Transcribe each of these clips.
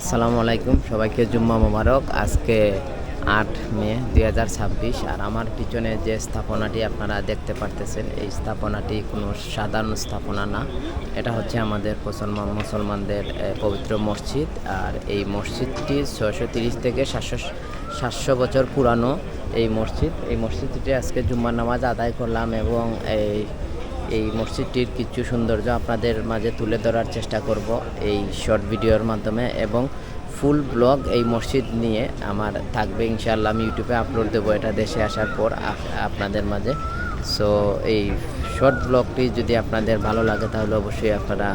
আসসালামু আলাইকুম, সবাইকে জুম্মা মোবারক। আজকে 8 মে 2026। আর আমার পিছনে যে স্থাপনাটি আপনারা দেখতে পারতেছেন, এই স্থাপনাটি কোনো সাধারণ স্থাপনা না। এটা হচ্ছে আমাদের মুসলমানদের পবিত্র মসজিদ। আর এই মসজিদটি 630 থেকে 700 বছর পুরানো এই মসজিদটি আজকে জুম্মার নামাজ আদায় করলাম এবং এই মসজিদটির কিছু সৌন্দর্য আপনাদের মাঝে তুলে ধরার চেষ্টা করব এই শর্ট ভিডিওর মাধ্যমে, এবং ফুল ব্লগ এই মসজিদ নিয়ে আমার থাকবে ইনশাআল্লাহ। আমি ইউটিউবে আপলোড দেবো এটা দেশে আসার পর আপনাদের মাঝে। সো এই শর্ট ব্লগটি যদি আপনাদের ভালো লাগে তাহলে অবশ্যই আপনারা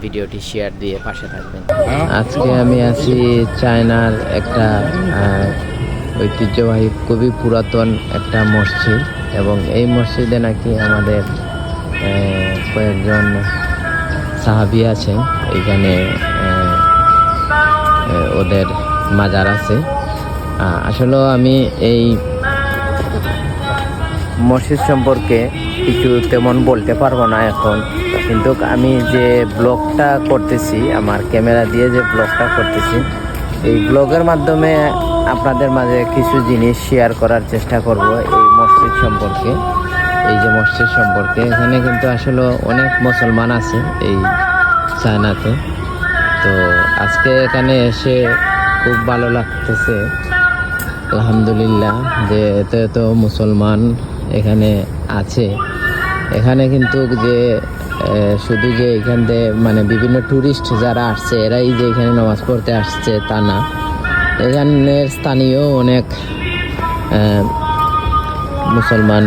ভিডিওটি শেয়ার দিয়ে পাশে থাকবেন। আজকে আমি আছি চায়নার একটা ঐতিহ্যবাহী খুবই পুরাতন একটা মসজিদ, এবং এই মসজিদে নাকি আমাদের কয়েকজন সাহাবী আছেন। এখানে ওদের মাজার আছে। আসলে আমি এই মসজিদ সম্পর্কে কিছু তেমন বলতে পারবো না এখন, কিন্তু আমি যে ব্লগটা করতেছি, আমার ক্যামেরা দিয়ে যে ব্লগটা করতেছি, এই ব্লগের মাধ্যমে আপনাদের মাঝে কিছু জিনিস শেয়ার করার চেষ্টা করব এই মসজিদ সম্পর্কে। এই যে মসজিদ সম্পর্কে, এখানে কিন্তু আসলে অনেক মুসলমান আছে এই চায়নাতে। তো আজকে এখানে এসে খুব ভালো লাগতেছে, আলহামদুলিল্লাহ, যে এত মুসলমান এখানে আছে। এখানে কিন্তু যে শুধু যে এখান থেকে মানে বিভিন্ন ট্যুরিস্ট যারা আসছে এরাই যে এখানে নামাজ পড়তে আসছে তা না, এখানের স্থানীয় অনেক মুসলমান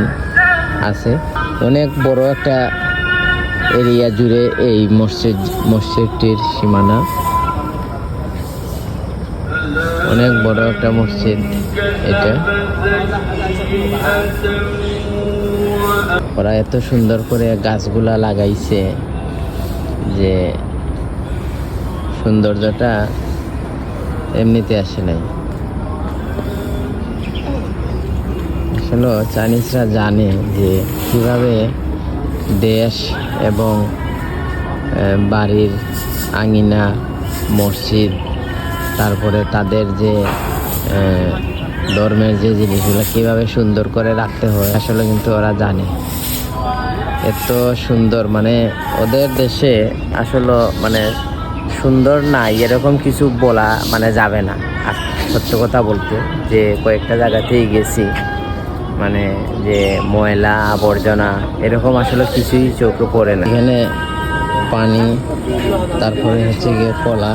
আছে। অনেক বড় একটা এরিয়া জুড়ে এই মসজিদটির সীমানা। অনেক বড় একটা মসজিদ এটা। ওরা এত সুন্দর করে গাছগুলা লাগাইছে যে সৌন্দর্যটা এমনিতে আসে নাই। আসলে চাইনিজরা জানে যে কিভাবে দেশ এবং বাড়ির আঙিনা, মসজিদ, তারপরে তাদের যে ধর্মের যে জিনিসগুলো কিভাবে সুন্দর করে রাখতে হয়, আসলে কিন্তু ওরা জানে। এত সুন্দর, মানে ওদের দেশে আসলে মানে সুন্দর নাই এরকম কিছু বলা মানে যাবে না। আর সত্য কথা বলতে, যে কয়েকটা জায়গাতেই গেছি, মানে যে ময়লা আবর্জনা এরকম আসলে কিছুই চোখে পড়ে না। এখানে পানি, তারপরে হচ্ছে গিয়ে কলা।